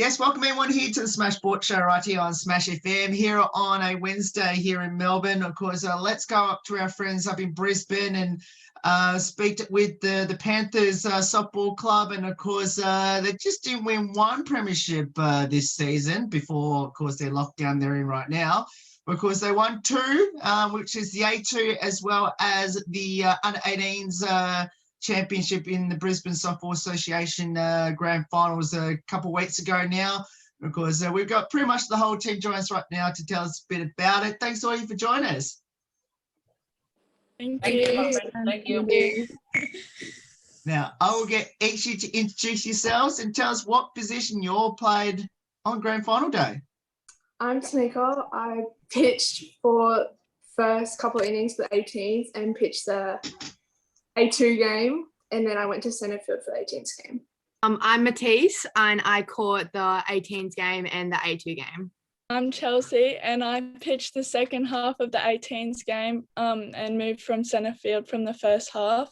Yes, welcome everyone here to the Smash Sports Show right here on Smash FM here on a Wednesday here in Melbourne. Of course, let's go up to our friends up in Brisbane and speak with the Panthers softball club. And of course, they just didn't win one premiership this season before, of course, their lockdown they're in right now. Of course, they won two, which is the A2 as well as the under-18s championship in the Brisbane Softball Association grand finals a couple of weeks ago now. Of course, we've got pretty much the whole team joining us right now to tell us a bit about it. Thanks all you for joining us. Thank you. Thank you. Now, I will get each of you to introduce yourselves and tell us what position you all played on grand final day. I'm Tamika. I pitched for first couple of innings for the 18s and pitched the A2 game, and then I went to centre field for the 18s game. I'm Matisse, and I caught the 18s game and the A2 game. I'm Chelsea, and I pitched the second half of the 18s game and moved from centre field from the first half,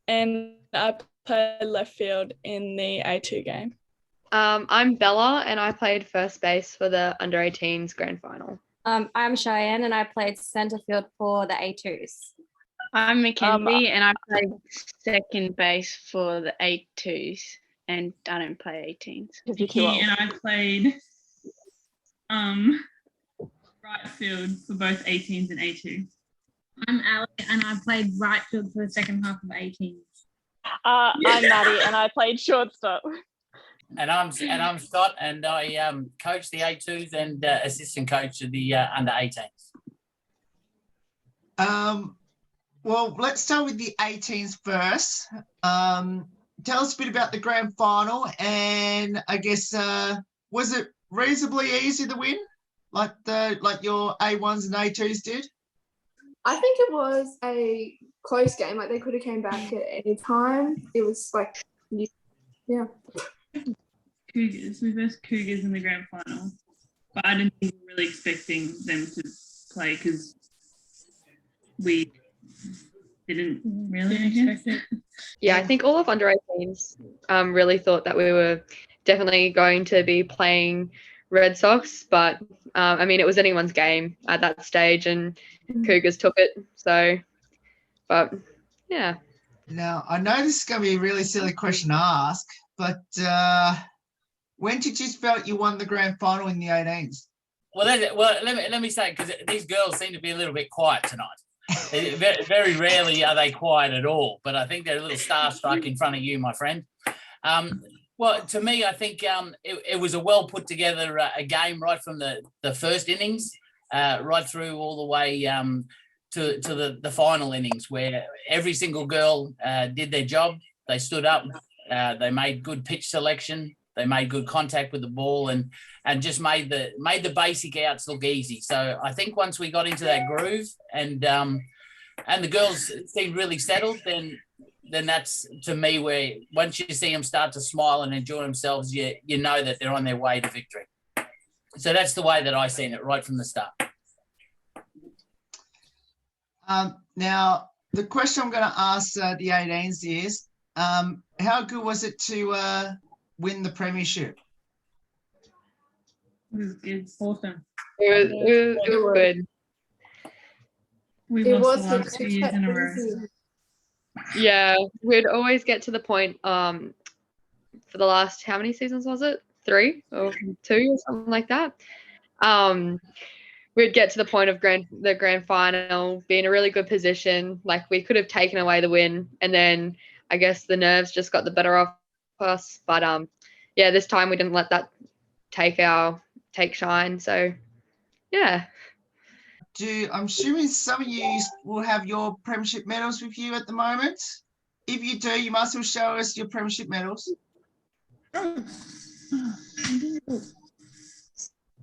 and I played left field in the A2 game. I'm Bella, and I played first base for the under-18s grand final. I'm Cheyenne, and I played centre field for the A2s. I'm Mackenzie, and I played second base for the A2s, and I don't play 18s. Vicky, and I played right field for both 18s and A2. I'm Ali, and I played right field for the second half of 18s. I'm Maddie, and I played shortstop. And I'm Scott, and I coach the A2s and assistant coach of the under 18s. Well, let's start with the 18s first. Tell us a bit about the grand final, and I guess was it reasonably easy to win, like your A1s and A2s did? I think it was a close game. Like, they could have came back at any time. It was like, yeah. Cougars. We versed Cougars in the grand final, but I didn't think we were really expecting them to play because we didn't really expect it. Yeah, I think all of under-18s really thought that we were definitely going to be playing Red Sox, but I mean, it was anyone's game at that stage, and Cougars took it. So, but yeah. Now, I know this is going to be a really silly question to ask, but when did you felt you won the grand final in the 18s? Well, let me say, because these girls seem to be a little bit quiet tonight. Very, very rarely are they quiet at all, but I think they're a little starstruck in front of you, my friend. Well, to me, I think it was a well put together a game right from the first innings right through all the way to the final innings, where every single girl did their job. They stood up, they made good pitch selection, they made good contact with the ball, and just made the basic outs look easy. So I think once we got into that groove and the girls seemed really settled, then that's, to me, where once you see them start to smile and enjoy themselves, you know that they're on their way to victory. So that's the way that I seen it right from the start. Now, the question I'm going to ask the 18s is, how good was it to win the premiership? It was good. Awesome. It was good. We've lost the last 2 years in a row. Yeah, we'd always get to the point for the last, how many seasons was it? 3 or 2 or something like that. We'd get to the point of the grand final, be in a really good position. Like, we could have taken away the win, and then I guess the nerves just got the better of us. But yeah, this time we didn't let that take shine. So yeah. I'm assuming some of you will have your premiership medals with you at the moment. If you do, you must well show us your premiership medals. There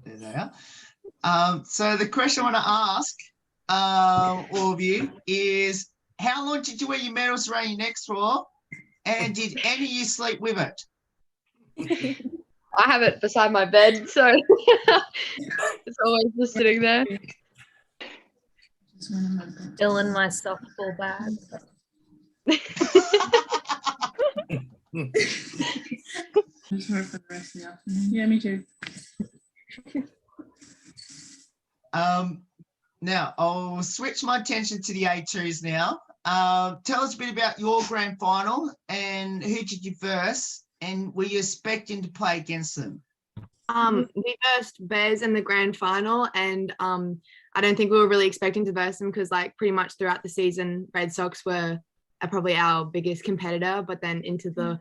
they are. So the question I want to ask all of you is, how long did you wear your medals around your neck for? And did any of you sleep with it? I have it beside my bed, so it's always just sitting there. Still in my softball bag. Just work for the rest of the afternoon. Yeah, me too. Now I'll switch my attention to the A2s now. Tell us a bit about your grand final and who did you verse, and were you expecting to play against them? We versed Bears in the grand final, and I don't think we were really expecting to verse them because, like, pretty much throughout the season, Red Sox are probably our biggest competitor. But then into the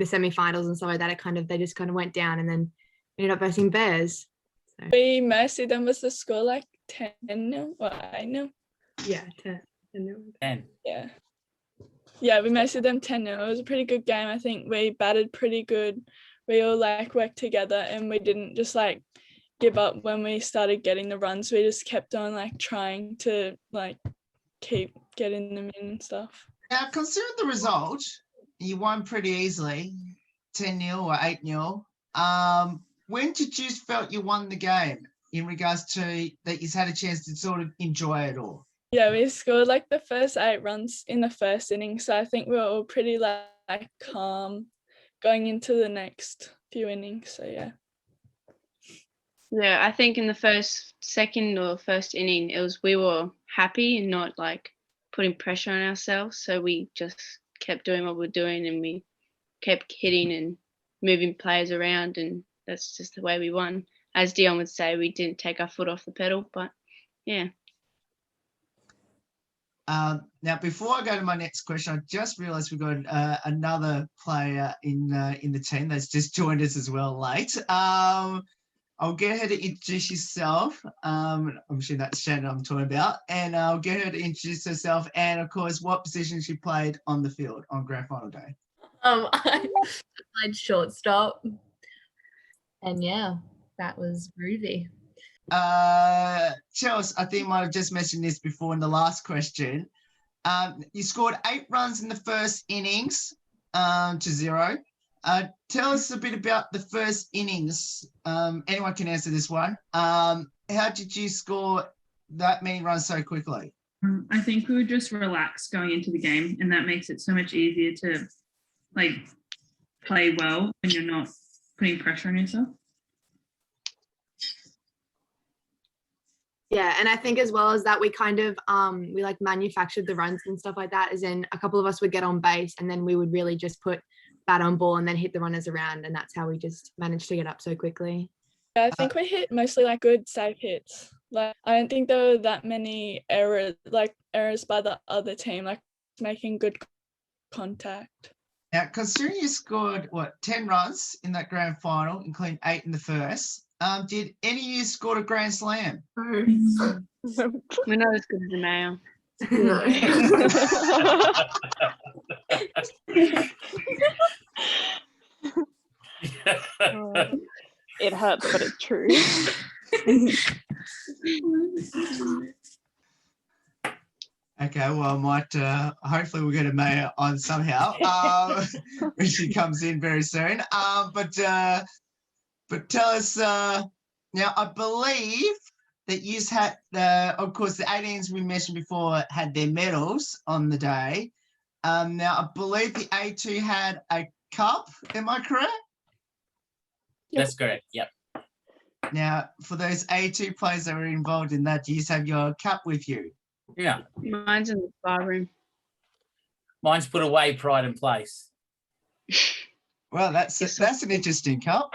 semi-finals and stuff like that, they just kind of went down, and then ended up versing Bears. So. We mercy them. Was the score like 10-0? Well, I know. Yeah, 10. Yeah. Yeah, we mercy them 10-0. It was a pretty good game. I think we batted pretty good. We all worked together, and we didn't just give up when we started getting the runs. We just kept on trying to keep getting them in and stuff. Now, considering the result, you won pretty easily, 10-0 or 8-0. When did you felt you won the game in regards to that you had a chance to sort of enjoy it all? Yeah, we scored the first 8 runs in the first inning, so I think we were all pretty calm going into the next few innings. So yeah. Yeah, I think in the second or first inning, we were happy and not putting pressure on ourselves. So we just kept doing what we were doing, and we kept hitting and moving players around, and that's just the way we won. As Dion would say, we didn't take our foot off the pedal, but yeah. Now, before I go to my next question, I just realised we've got another player in the team that's just joined us as well late. I'll get her to introduce herself. I'm sure that's Shannon I'm talking about. And I'll get her to introduce herself and, of course, what position she played on the field on grand final day. I played shortstop. And, yeah, that was groovy. Chelsea, I think I might have just mentioned this before in the last question. You scored 8 runs in the first innings to 0. Tell us a bit about the first innings. Anyone can answer this one. How did you score that many runs so quickly? I think we were just relaxed going into the game, and that makes it so much easier to play well when you're not putting pressure on yourself. Yeah, and I think as well as that, we kind of we manufactured the runs and stuff like that, as in a couple of us would get on base and then we would really just put bat on ball and then hit the runners around, and that's how we just managed to get up so quickly. Yeah, I think we hit mostly good safe hits. I don't think there were that many errors by the other team, making good contact. Now, considering you scored 10 runs in that grand final, including 8 in the first, did any of you score a grand slam? We're not as good as the Mayo. No. It hurts, but it's true. Okay, well, I might, hopefully we'll get a Mayo on somehow when she comes in very soon. But tell us, now I believe that you had, of course, the 18s we mentioned before had their medals on the day. Now, I believe the A2 had a cup, am I correct? That's correct, yep. Now, for those A2 players that were involved in that, do you have your cup with you? Yeah. Mine's in the bar room. Mine's put away, pride in place. Well, that's an interesting cup.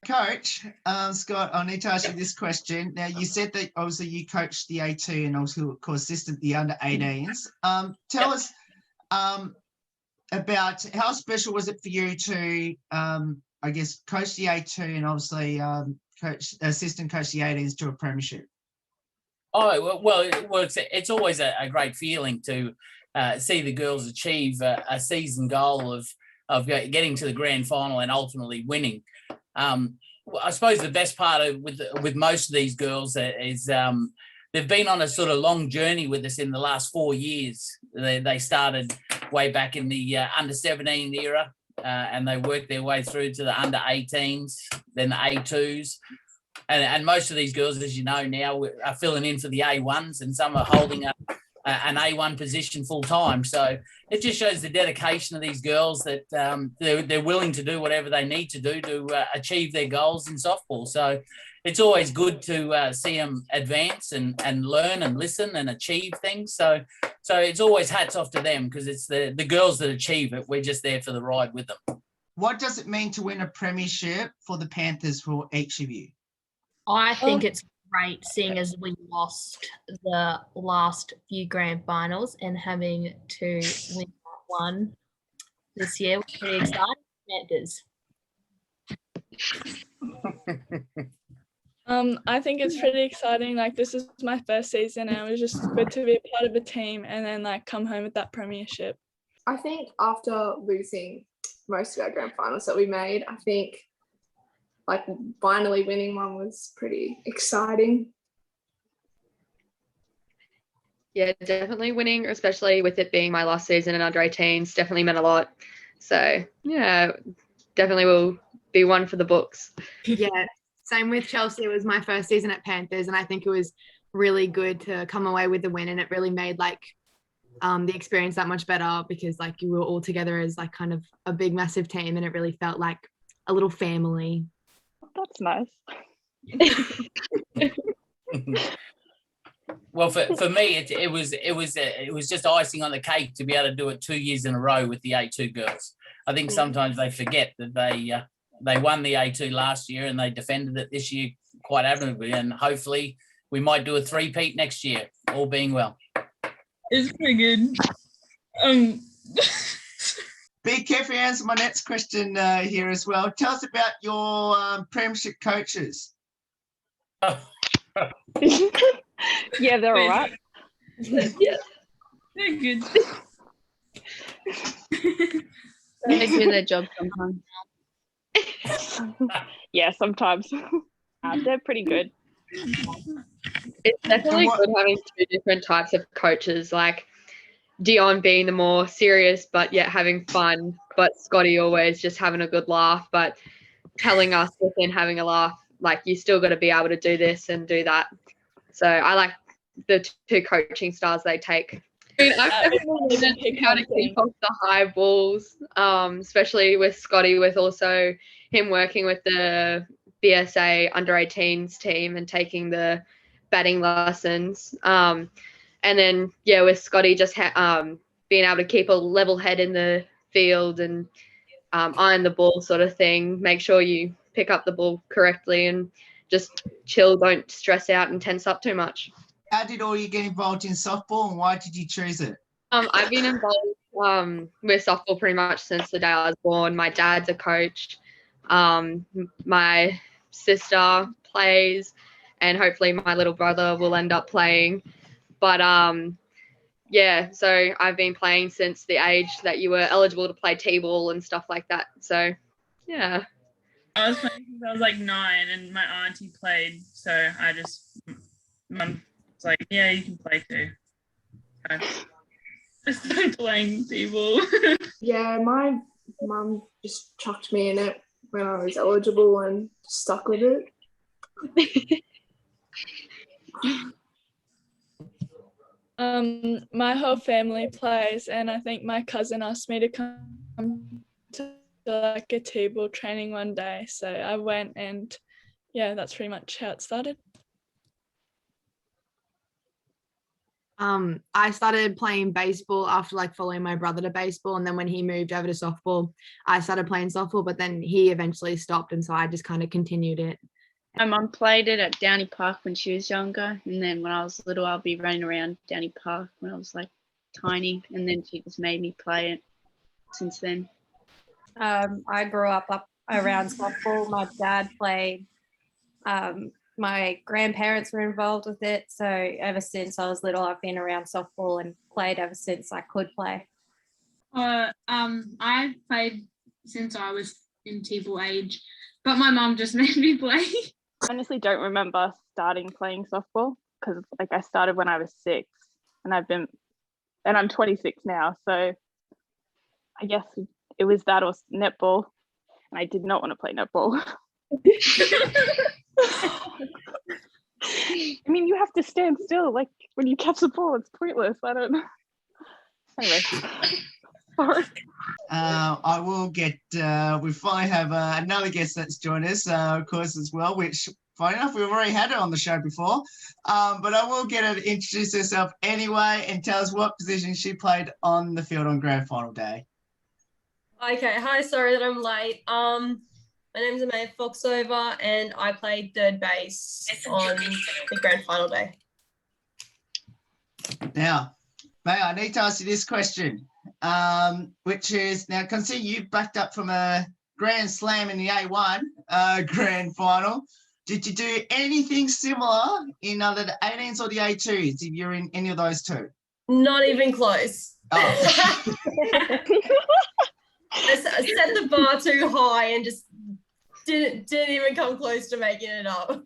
Coach, Scott, I need to ask you this question. Now, you said that obviously you coached the A2 and also, of course, assisted the under-18s. Tell us about how special was it for you to, I guess, coach the A2 and obviously assistant coach the 18s to a premiership? Oh, well, it's always a great feeling to see the girls achieve a season goal of getting to the grand final and ultimately winning. I suppose the best part with most of these girls is they've been on a sort of long journey with us in the last 4 years. They started way back in the under-17 era, and they worked their way through to the under-18s, then the A2s. And most of these girls, as you know now, are filling in for the A1s, and some are holding an A1 position full time. So it just shows the dedication of these girls that they're willing to do whatever they need to do to achieve their goals in softball. So it's always good to see them advance and learn and listen and achieve things. So it's always hats off to them, because it's the girls that achieve it. We're just there for the ride with them. What does it mean to win a premiership for the Panthers for each of you? I think it's great, seeing as we lost the last few grand finals, and having to win that one this year was pretty exciting. Panthers. I think it's pretty exciting. Like, this is my first season, and it was just good to be a part of a team and then like come home with that premiership. I think after losing most of our grand finals that we made, I think like finally winning one was pretty exciting. Yeah, definitely winning, especially with it being my last season in under 18s, definitely meant a lot. So yeah, definitely will be one for the books. Yeah, same with Chelsea. It was my first season at Panthers, and I think it was really good to come away with the win, and it really made like the experience that much better, because like you were all together as like kind of a big massive team, and it really felt like a little family. That's nice. Well, for me, it was just icing on the cake to be able to do it 2 years in a row with the A2 girls. I think sometimes they forget that they won the A2 last year and they defended it this year quite admirably, and hopefully we might do a three-peat next year, all being well. It's pretty good. Be careful, answer my next question here as well. Tell us about your premiership coaches. Yeah, they're all right. Yeah, they're good. They do their job sometimes. Yeah, sometimes. They're pretty good. It's definitely good having two different types of coaches, like Dion being the more serious but yet having fun, but Scotty always just having a good laugh, but telling us within having a laugh, like you still got to be able to do this and do that. So I like the two coaching styles they take. I mean, I've definitely learned how to keep off the high balls, especially with Scotty, with also him working with the BSA under 18s team and taking the batting lessons. And then, yeah, with Scotty just being able to keep a level head in the field and iron the ball sort of thing, make sure you pick up the ball correctly and just chill, don't stress out and tense up too much. How did all you get involved in softball, and why did you choose it? I've been involved with softball pretty much since the day I was born. My dad's a coach. My sister plays, and hopefully my little brother will end up playing. But yeah, so I've been playing since the age that you were eligible to play T-ball and stuff like that. So yeah. I was playing since I was like 9, and my auntie played, so Mum was like, yeah, you can play too. So I started playing T-ball. Yeah, my mum just chucked me in it when I was eligible and stuck with it. My whole family plays, and I think my cousin asked me to come to like a T-ball training one day, so I went, and yeah, that's pretty much how it started. I started playing baseball after like following my brother to baseball, and then when he moved over to softball, I started playing softball, but then he eventually stopped, and so I just kind of continued it. My mum played it at Downey Park when she was younger, and then when I was little, I'll be running around Downey Park when I was like tiny, and then she just made me play it since then. I grew up around softball. My dad played. My grandparents were involved with it, so ever since I was little, I've been around softball and played ever since I could play. I played since I was in T-ball age, but my mum just made me play. I honestly don't remember starting playing softball, because like I started when I was 6, and I'm 26 now, so I guess it was that or netball, and I did not want to play netball. I mean, you have to stand still. Like when you catch the ball, it's pointless. I don't know. Anyway, sorry. I will get, we finally have another guest that's joined us, of course, as well, which, funny enough, we've already had her on the show before. But I will get her to introduce herself anyway and tell us what position she played on the field on grand final day. Okay, hi, sorry that I'm late. My name's Amaya Foxover and I played third base on the grand final day. Now, May, I need to ask you this question, which is, now, consider you backed up from a grand slam in the A1 grand final. Did you do anything similar in either the 18s or the A2s, if you're in any of those two? Not even close. Oh. I set the bar too high and just didn't even come close to making it up.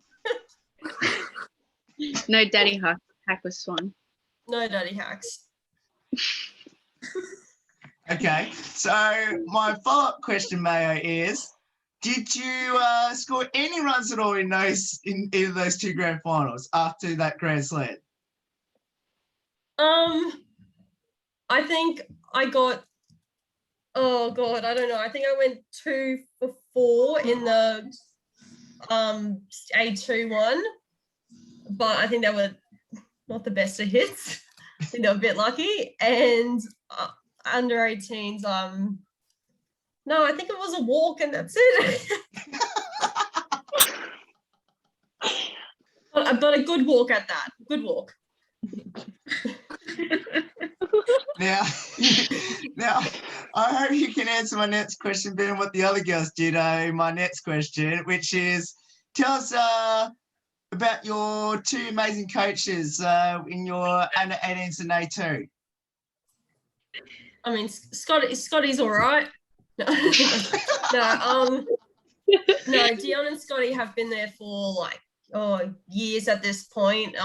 No daddy hack with Swan. No daddy hacks. Okay, so my follow-up question, Mayo, is, did you score any runs at all in either of those two grand finals after that grand slam? I think I got, oh God, I don't know. I think I went 2 for 4 in the A2 one, but I think they were not the best of hits. I think they were a bit lucky. And under 18s, no, I think it was a walk and that's it. but a good walk at that. Good walk. Now, I hope you can answer my next question better than what the other girls did. My next question, which is, tell us about your two amazing coaches in your under 18s and A2. I mean, Scotty's all right. No, Dion and Scotty have been there for like years at this point.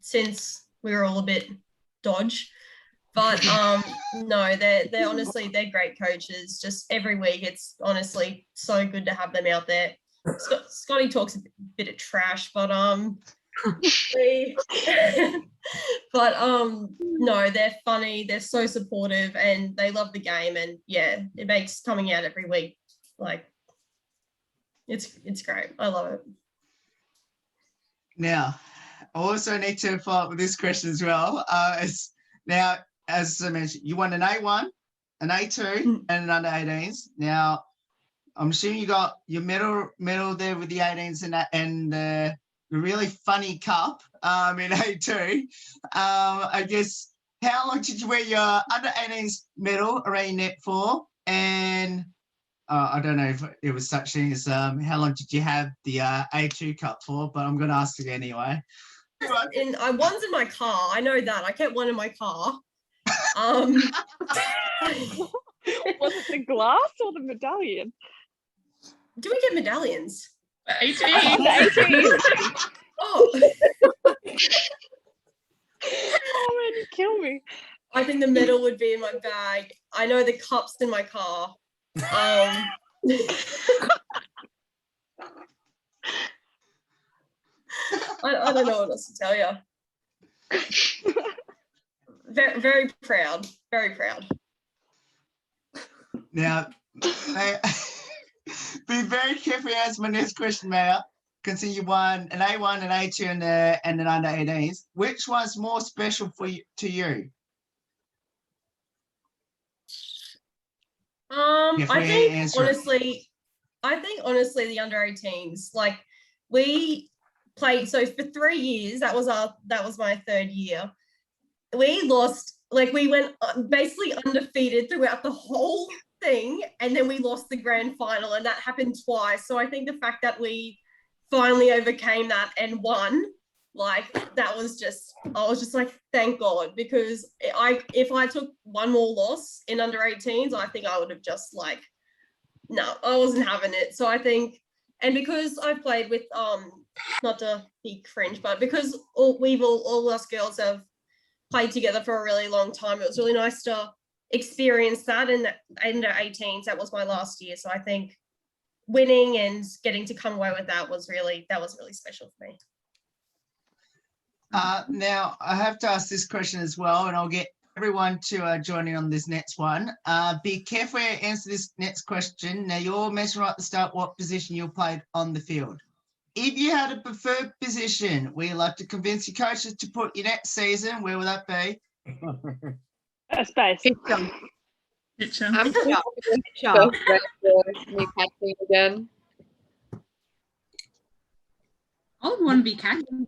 Since we were all a bit dodge, but no, they're honestly, they're great coaches. Just every week, it's honestly so good to have them out there. Scotty talks a bit of trash, but no, they're funny, they're so supportive, and they love the game, and yeah, it makes coming out every week like it's great. I love it. Now, I also need to follow up with this question as well. Now, as I mentioned, you won an A1, an A2, and an under 18s. Now, I'm assuming you got your medal there with the 18s and the really funny cup in A2. I guess, how long did you wear your under 18s medal around your neck for? And I don't know if it was such thing as how long did you have the A2 cup for? But I'm going to ask it anyway. One's in my car. I know that. I kept one in my car. Was it the glass or the medallion? Do we get medallions? The 18. Oh. Oh man, you kill me. I think the medal would be in my bag. I know the cup's in my car. I don't know what else to tell you. Very, very proud. Very proud. Now, be very careful to answer my next question, Maya. Consider you won an A1, an A2, and an under 18s. Which one's more special to you? I think honestly the under 18s, like we played, so for 3 years, that was my 3rd year. We lost, like we went basically undefeated throughout the whole thing, and then we lost the grand final, and that happened twice. So I think the fact that we finally overcame that and won, like that was just, I was just like, thank God, because if I took one more loss in under 18s, I think I would have just like, no, I wasn't having it. So I think, and because I've played with, not to be cringe, but because all us girls have played together for a really long time, it was really nice to experience that in the under 18s. That was my last year. So I think winning and getting to come away with that was really special for me. Now, I have to ask this question as well, and I'll get everyone to join in on this next one. Be careful how you answer this next question. Now, you're mentioned right at the start what position you played on the field. If you had a preferred position where you like to convince your coaches to put you next season, where would that be? Space. Pitcher. I'm Me catching again. I would want to be catching.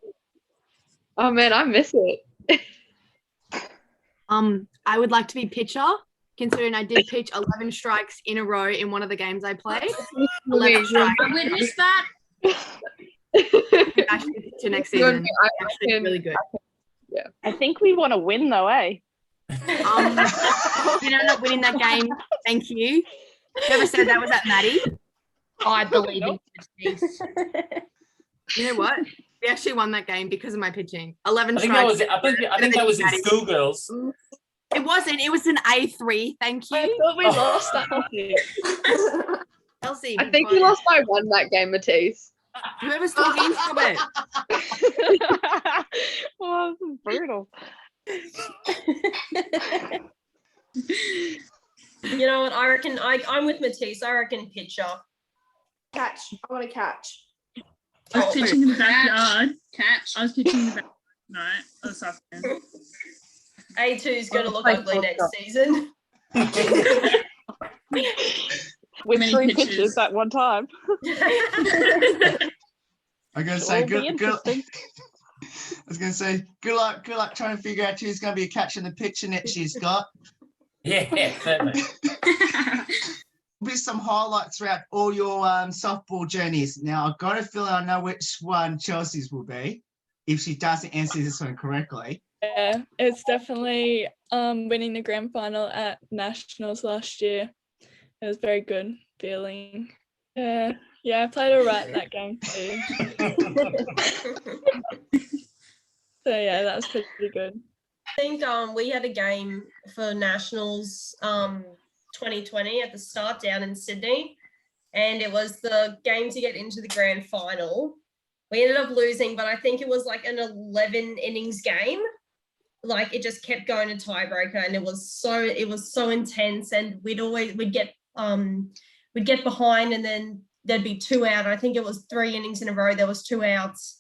Oh man, I miss it. I would like to be pitcher, considering I did pitch 11 strikes in a row in one of the games I played. 11 strikes. I witnessed that. Actually, pitcher next season. Actually, really good. Yeah. I think we want to win though, eh? We ended up winning that game. Thank you. Whoever said that, was that Maddie? I believe in Patrice. You know what? We actually won that game because of my pitching. 11 I think strikes. that was in schoolgirls. It wasn't. It was an A3. Thank you. I thought we lost that. Elsie, I think we lost by 1 that game, Matisse. Whoever's talking, stop it. Oh, this is brutal. You know what? I reckon I'm with Matisse. I reckon pitcher. Catch. I want to catch. I was pitching in the backyard. Catch. I was pitching in the backyard. Right. Oh, sorry. A2 is going to look ugly next season. With Many 3 pitches. pitches at one time. I'm going to say It'll be good. interesting. I was going to say good luck trying to figure out who's going to be a catcher in the picture next year, Scott. Yeah, certainly. Be some highlights throughout all your softball journeys. Now, I've got a feeling I know which one Chelsea's will be if she doesn't answer this one correctly. Yeah, it's definitely winning the grand final at Nationals last year. It was very good feeling. Yeah, I played all right in that game too. So yeah, that was pretty good. I think we had a game for Nationals 2020 at the start down in Sydney, and it was the game to get into the grand final. We ended up losing, but I think it was like an 11 innings game. Like it just kept going to tiebreaker, and it was so intense, and we'd get behind, and then there'd be 2 out. I think it was 3 innings in a row. There was 2 outs.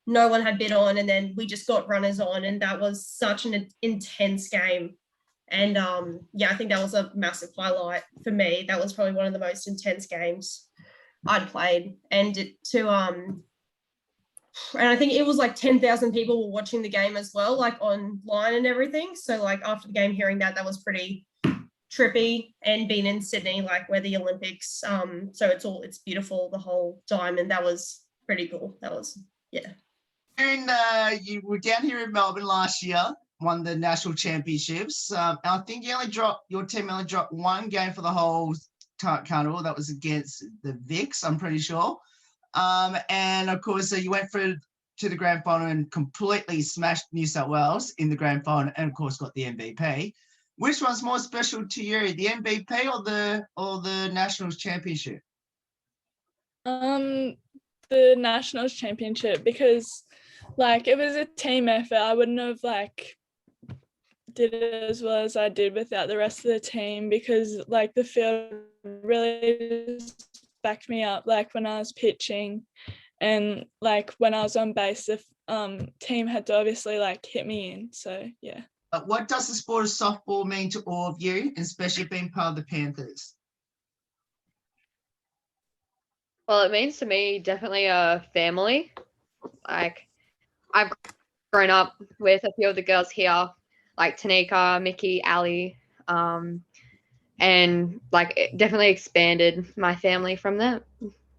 No one had bid on, and then we just got runners on, and that was such an intense game. And I think that was a massive highlight for me. That was probably one of the most intense games I'd played, and I think it was like 10,000 people were watching the game as well, like online and everything. So like after the game, hearing that was pretty trippy, and being in Sydney, like where the Olympics, so it's beautiful the whole time, and that was pretty cool. That was, yeah. And you were down here in Melbourne last year, won the national championships. I think your team only dropped 1 game for the whole carnival. That was against the Vics, I'm pretty sure. And of course, you went to the grand final and completely smashed New South Wales in the grand final, and of course got the MVP. Which one's more special to you, the MVP or the Nationals championship? The Nationals championship, because like it was a team effort. I wouldn't have like did it as well as I did without the rest of the team, because like the field really just backed me up, like when I was pitching, and like when I was on base, the team had to obviously like hit me in. So yeah. What does the sport of softball mean to all of you, and especially being part of the Panthers? Well, it means to me definitely a family. Like, I've grown up with a few of the girls here, like Tanika, Mickey, Ali, and like it definitely expanded my family from that.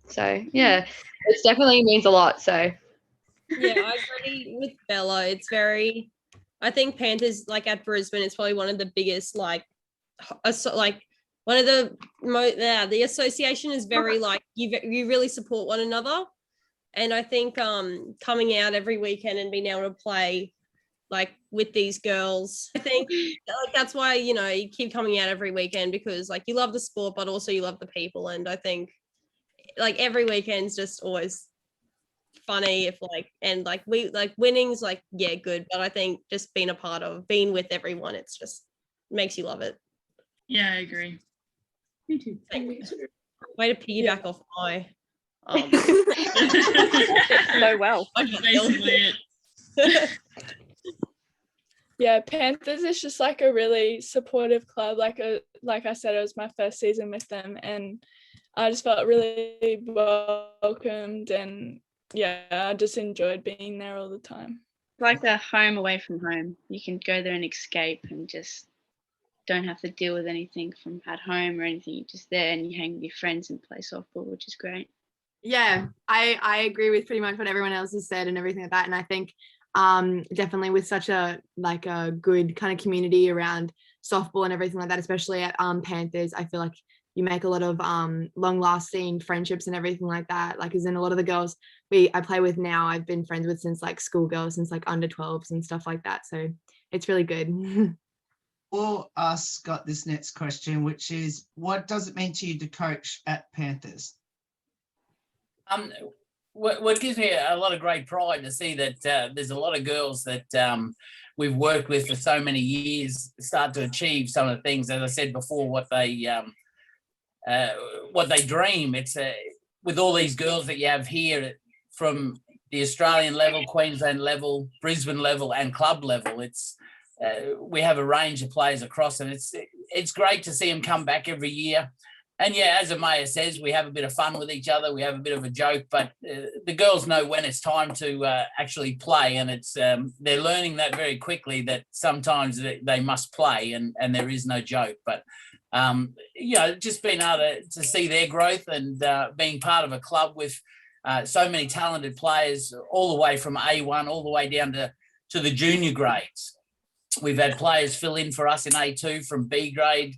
So yeah, it definitely means a lot. So Yeah, I agree with Bella. It's very, I think Panthers, like at Brisbane, it's probably one of the biggest, like one of the association is very like you really support one another, and I think coming out every weekend and being able to play like with these girls, I think like that's why you keep coming out every weekend, because like you love the sport but also you love the people, and I think like every weekend's just always funny if and we winning's yeah, good, but I think just being with everyone, it's just makes you love it. Yeah, I agree. Me too. Way to piggyback off my So well. Basically it. Yeah, Panthers is just like a really supportive club. Like I said, it was my first season with them, and I just felt really welcomed, and yeah, I just enjoyed being there all the time. Like a home away from home. You can go there and escape and just don't have to deal with anything from at home or anything. You're just there and you hang with your friends and play softball, which is great. Yeah, I agree with pretty much what everyone else has said and everything like that. And I think definitely with such a good kind of community around softball and everything like that, especially at Panthers, I feel like you make a lot of long lasting friendships and everything like that. Like, as in a lot of the girls I play with now, I've been friends with since schoolgirls, since under 12s and stuff like that. So it's really good. We'll ask Scott this next question, which is, what does it mean to you to coach at Panthers? What gives me a lot of great pride to see that there's a lot of girls that we've worked with for so many years start to achieve some of the things, as I said before, what they dream. It's with all these girls that you have here from the Australian level, Queensland level, Brisbane level, and club level. It's we have a range of players across, and it's great to see them come back every year. And yeah, as Amaya says, we have a bit of fun with each other. We have a bit of a joke, but the girls know when it's time to actually play, and it's they're learning that very quickly, that sometimes they must play, and there is no joke. But just being able to see their growth and being part of a club with so many talented players, all the way from A1 all the way down to the junior grades. We've had players fill in for us in A2 from B grade,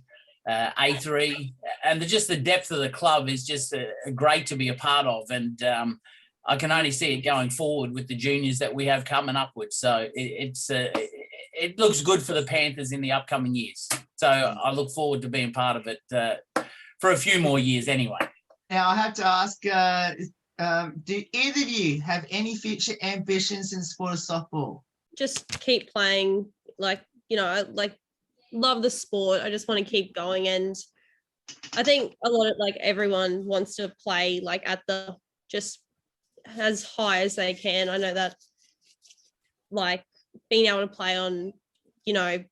A3, and just the depth of the club is just great to be a part of. And I can only see it going forward with the juniors that we have coming upwards. So it looks good for the Panthers in the upcoming years. So I look forward to being part of it for a few more years anyway. Now I have to ask, do either of you have any future ambitions in the sport of softball? Just keep playing, I love the sport. I just want to keep going, and I think a lot of everyone wants to play at the just as high as they can. I know that being able to play on, I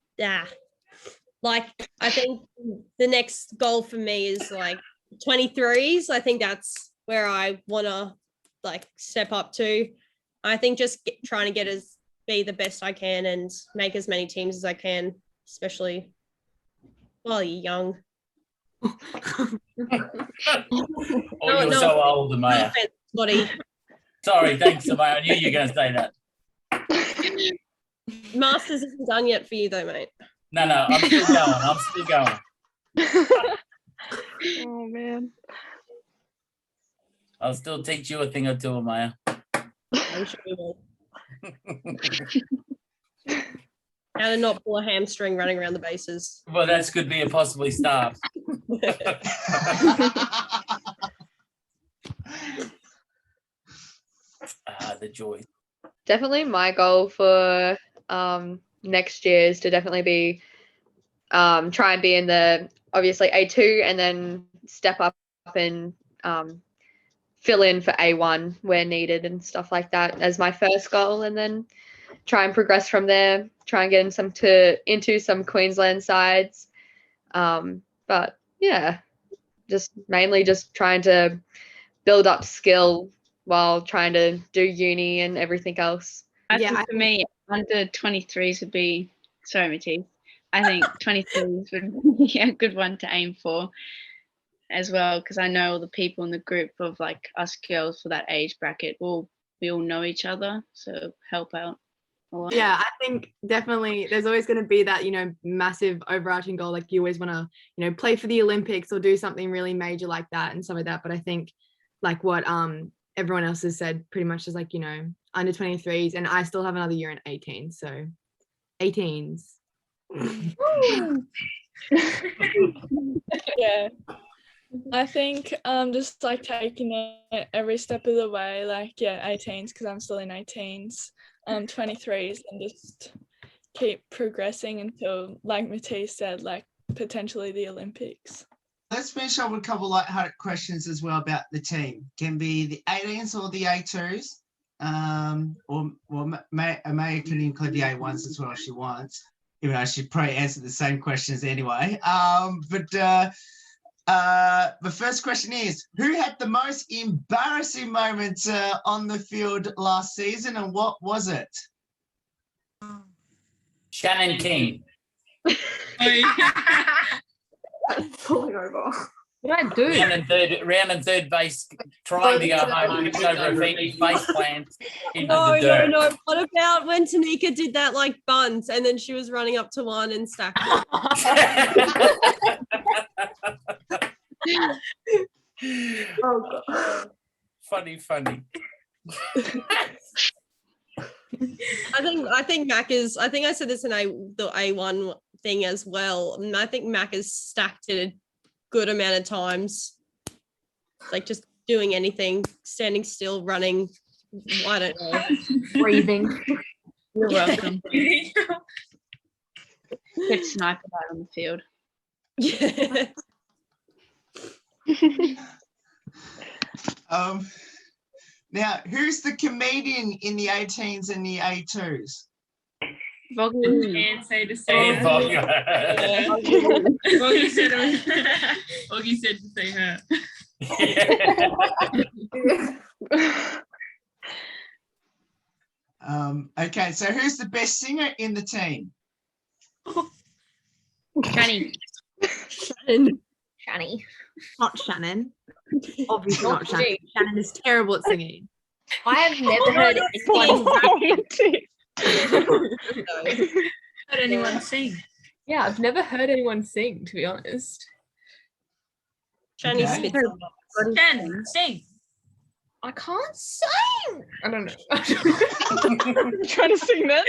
think the next goal for me is 23s. I think that's where I want to step up to. I think just trying to be the best I can and make as many teams as I can, especially while you're young. You're so old, Amaya. Sorry, thanks, Amaya. I knew you were going to say that. Masters isn't done yet for you, though, mate. No, I'm still going. Oh, man. I'll still teach you a thing or two, Amaya. I'm sure you will. How to not pull a hamstring running around the bases. Well, that could be a possibly start. The joy. Definitely my goal for next year is to definitely be try and be in the obviously A2 and then step up and fill in for A1 where needed and stuff like that as my first goal, and then try and progress from there, try and get into some Queensland sides. But yeah, just mainly just trying to build up skill while trying to do uni and everything else. I think for me, under 23s would be, sorry, Matisse, I think 23s would be a good one to aim for as well, because I know all the people in the group of us girls for that age bracket, we all know each other, so help out a lot. Yeah, I think definitely there's always going to be that, massive overarching goal. You always want to, play for the Olympics or do something really major like that and stuff like that. But I think what everyone else has said pretty much is under 23s, and I still have another year in 18, so 18s. Yeah. I think just like taking it every step of the way, like 18s because I'm still in 18s, 23s, and just keep progressing until, like Matisse said, like potentially the Olympics. Let's finish up with a couple light-hearted questions as well about the team. Can be the 18s or the A2s, or Maya can include the A1s as well if she wants, even though she probably answered the same questions anyway. The first question is, who had the most embarrassing moments on the field last season, and what was it? Shannon King. Falling over. What did I do? Round and third base, trying to go home, tripped over a feet, face plants into No. the dirt. What about when Tanika did that like bunt and then she was running up to one and stacked it? Oh God. Funny. I think Mac is. I think I said this in the A1 thing as well. And I think Mac has stacked it a good amount of times, like just doing anything, standing still, running. I don't know, Breathing. You're welcome. Get sniped out on the field. Yeah. Now, who's the comedian in the 18s and the A2s? And say to say And her. Boggy said to say her. Okay, so who's the best singer in the team? Shani. Shani. Not Shannon. Obviously not Shannon. Shannon is terrible at singing. I have never heard anyone sing. Yeah, I've never heard anyone sing, to be honest. Shani Okay. spits. Shannon, sing. I can't sing. I don't know. Trying to sing that.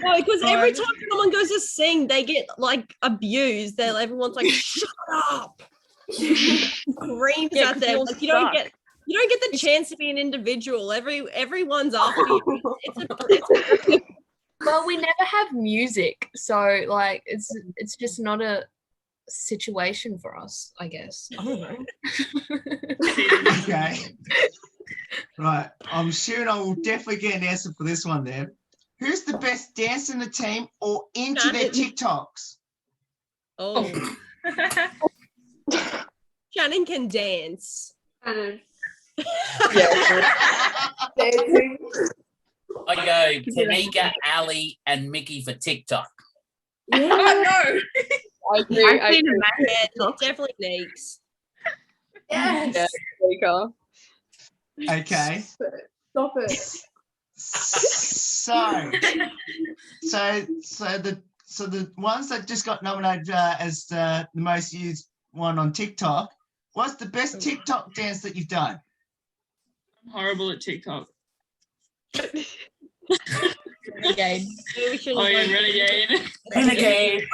No, because every time someone goes to sing, they get like abused. Everyone's like, "Shut up!" Screams at them. Like you don't get the chance to be an individual. Everyone's after you. It's Well, we never have music, so like it's just not a situation for us, I guess. I don't know. Okay. Right. I'm sure I will definitely get an answer for this one then. Who's the best dancer in the team or into their TikToks? Oh. Shannon can dance. Shannon. I go Tanika, Ali, and Mickey for TikTok. Yeah. I agree. I agree. Yeah, definitely Neeks. Yes. Yeah, there you go. Okay. Stop it. So the ones that just got nominated as the most used one on TikTok, what's the best TikTok dance that you've done? I'm horrible at TikTok. Renegade. Oh, yeah, renegade. Renegade.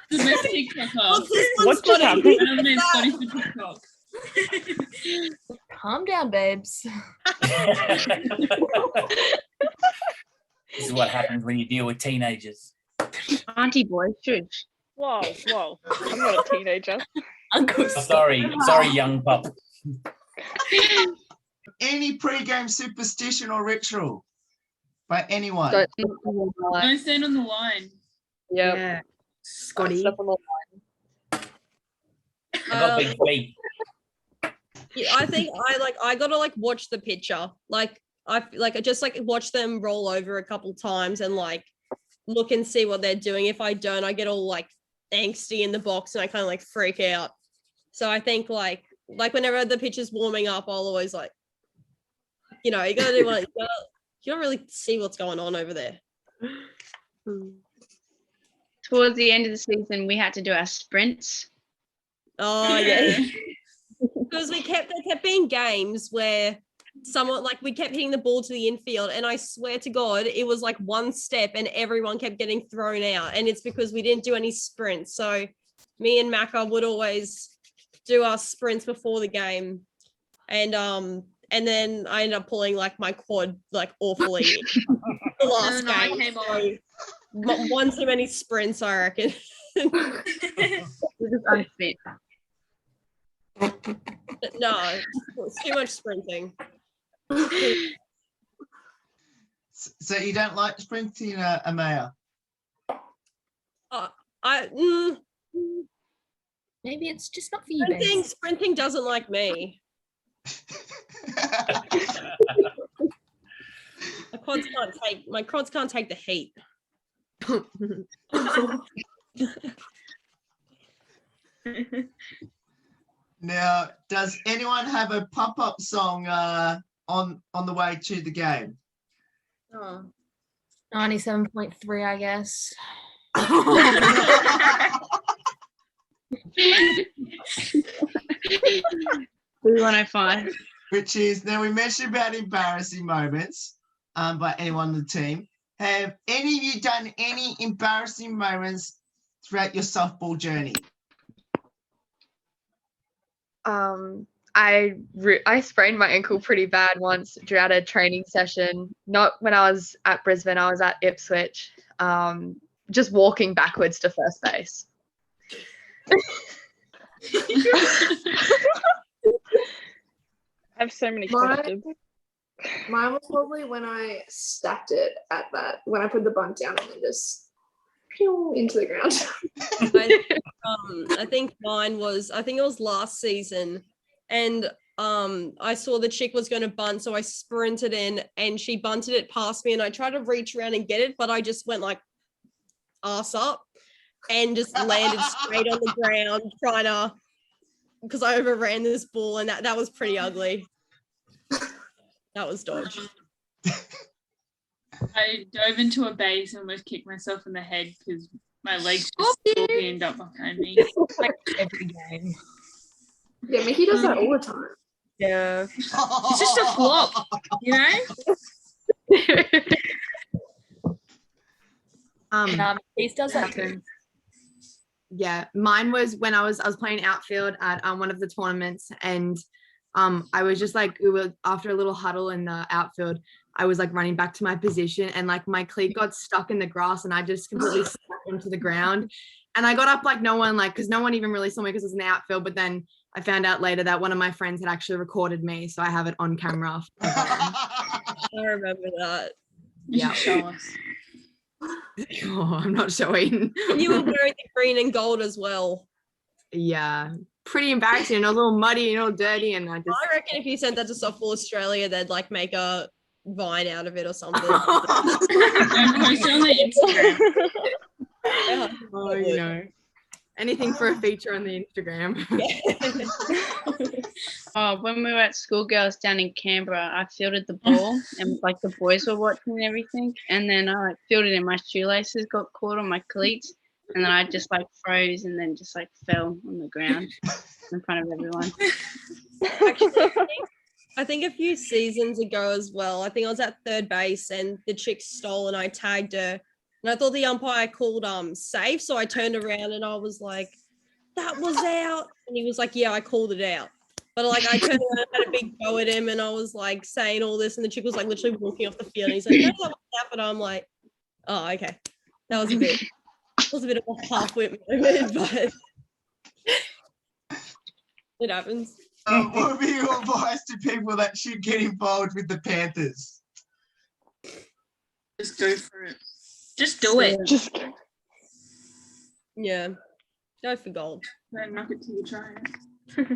The best TikToker. What just happened? I'm named Scotty for TikTok. Calm down, babes. This is what happens when you deal with teenagers. Auntie boy, shush. Whoa. I'm not a teenager. Uncle. Sorry, young pup. Any pre-game superstition or ritual by anyone? Don't stand on the line. Yep. Yeah. Scotty. Step on the I got big feet. Yeah, I think I gotta like watch the picture. I just watch them roll over a couple times and like look and see what they're doing. If I don't, I get all like angsty in the box and I kind of like freak out. So I think like whenever the pitcher's warming up, I'll always like, you gotta do what you don't really see what's going on over there. Towards the end of the season, we had to do our sprints. Oh yeah. Because they kept being games where someone like we kept hitting the ball to the infield, and I swear to God, it was like one step and everyone kept getting thrown out. And it's because we didn't do any sprints. So me and Macca would always do our sprints before the game. And then I ended up pulling like my quad like awfully the last game. Came So, one too many sprints, I reckon. You're just unfit. No, it's too much sprinting. So you don't like sprinting, Amaya? Maybe it's just not for you. Sprinting doesn't like me. My quads can't take the heat. Now, does anyone have a pop-up song on the way to the game? 97.3, I guess. 105. Which is, now we mentioned about embarrassing moments by anyone on the team. Have any of you done any embarrassing moments throughout your softball journey? I sprained my ankle pretty bad once throughout a training session. Not when I was at Brisbane, I was at Ipswich, just walking backwards to first base. I have so many questions. Mine was probably when I stacked it when I put the bunt down and then just pew into the ground. I think mine was, I think it was last season, and I saw the chick was going to bunt, so I sprinted in and she bunted it past me, and I tried to reach around and get it, but I just went like ass up and just landed straight on the ground because I overran this ball, and that was pretty ugly. That was dodge. I dove into a base and almost kicked myself in the head because my legs just end up behind me. Like every game. Yeah, Mickey does that all the time. Yeah. It's just a flop, you know? He does that too. Yeah, mine was when I was playing outfield at one of the tournaments, and I was just like, after a little huddle in the outfield, I was like running back to my position, and like my cleat got stuck in the grass, and I just completely smacked into the ground. And I got up like no one, like, because no one even really saw me because it was in the outfield. But then I found out later that one of my friends had actually recorded me, so I have it on camera. I remember that. Yeah. Show us. Oh, I'm not showing. And you were wearing the green and gold as well. Yeah, pretty embarrassing, a little muddy and all dirty, and I reckon if you sent that to Softball Australia, they'd like make a Vine out of it or something. Oh, you know, anything for a feature on the Instagram. When we were at Schoolgirls down in Canberra, I fielded the ball and like the boys were watching and everything, and then I fielded and my shoelaces got caught on my cleats, and then I just like froze and then just like fell on the ground in front of everyone. Actually, I think a few seasons ago as well, I think I was at third base and the chick stole and I tagged her, and I thought the umpire called safe, so I turned around and I was like, that was out, and he was like, yeah, I called it out. But like I turned around and had a big go at him, and I was like saying all this, and the chick was like literally walking off the field, and he's like, no, that was out. But I'm like, oh, okay, that was a bit of a half-wit moment, but it happens. What would be your advice to people that should get involved with the Panthers? Just go for it. Just do it. Yeah, go for gold. Don't knock it till you try it.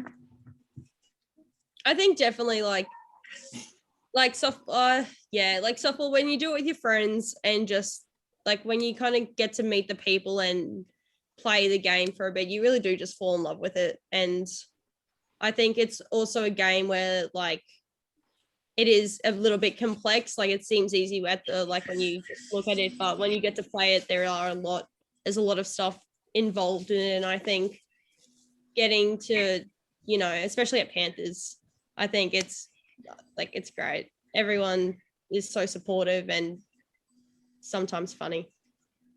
I think definitely like softball, when you do it with your friends and just like when you kind of get to meet the people and play the game for a bit, you really do just fall in love with it. And I think it's also a game where like it is a little bit complex. Like it seems easy at the like when you look at it, but when you get to play it, there's a lot of stuff involved in it. And I think getting to, you know, especially at Panthers, I think it's like it's great. Everyone is so supportive and sometimes funny.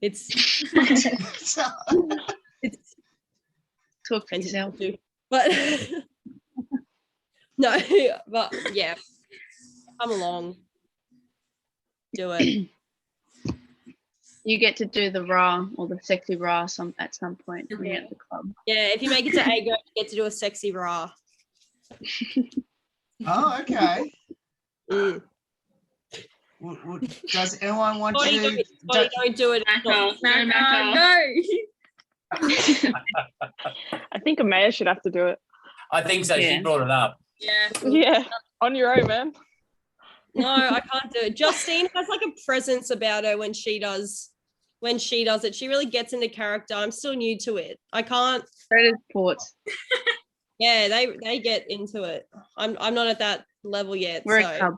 It's it's talk for yourself. But no, but yeah, come along, do it. You get to do the raw or the sexy raw at some point when you're at the club. Yeah, if you make it to A grade, you get to do a sexy raw. Oh, okay. Mm. Does anyone want Scotty, to? don't do it. No. I think Amaya should have to do it. I think so. Yeah. She brought it up. Yeah. Yeah, on your own, man. No, I can't do it. Justine has like a presence about her when she does it. She really gets into character. I'm still new to it. I can't. Ports. Yeah, they get into it. I'm not at that level yet. We're so. a cub.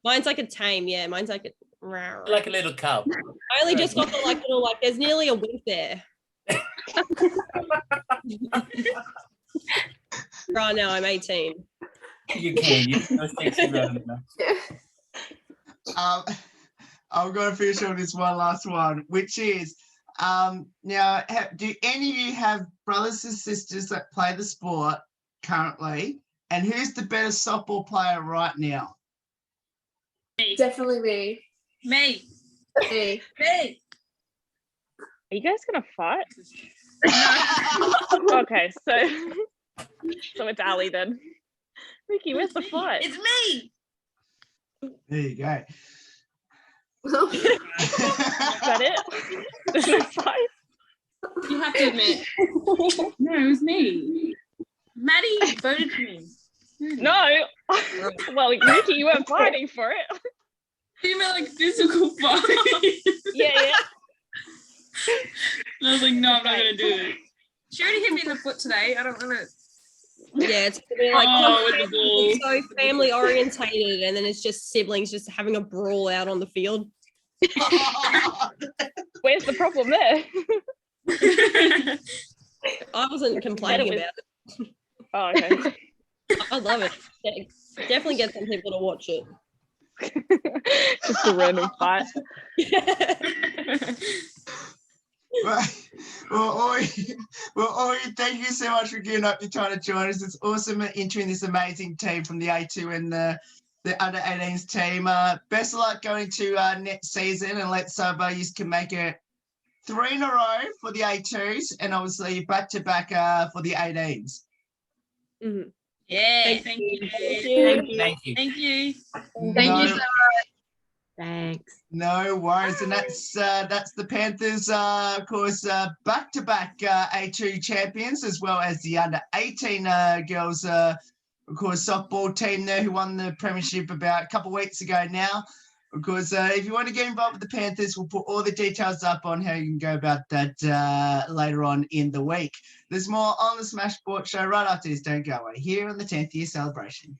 Mine's like a tame, yeah. Mine's like a Like a little cub. I only just got the like little like there's nearly a wink there. Right now I'm 18. You can. You can sexy around enough. I'm going to finish on this one last one, which is now, do any of you have brothers and sisters that play the sport currently? And who's the better softball player right now? Definitely me. Me. Me. Me. Are you guys gonna fight? Okay, so it's Ali then. Ricky, where's the fight? It's me. There you go. Is that it? There's no fight? You have to admit. No, it was me. Maddie voted for me. No. Well, Ricky, you weren't fighting for it. You meant like physical fight. Yeah. And I was like, no, I'm not gonna do it. She already hit me in the foot today. I don't want to. Yeah, it's gonna be like with the ball. it's so family orientated, and then it's just siblings just having a brawl out on the field. Where's the problem there? I wasn't complaining about it. Oh, okay. I love it. Yeah, definitely get some people to watch it. Just a random fight. Well, Ori, thank you so much for giving up your time to join us. It's awesome entering this amazing team from the A2 and the under 18s team. Best of luck going to next season, and let's you can make it 3 in a row for the A2s and obviously back-to-back for the 18s. Mm-hmm. Yeah, Thank you. Thank you. Thank you. Thank No. you so much. Thanks. No worries, and that's the Panthers, of course, back-to-back A2 champions, as well as the under 18 girls, of course, softball team there who won the premiership about a couple of weeks ago now. Of course, if you want to get involved with the Panthers, we'll put all the details up on how you can go about that later on in the week. There's more on the Smash Sport Show right after this. Don't go away here on the 10th year celebration.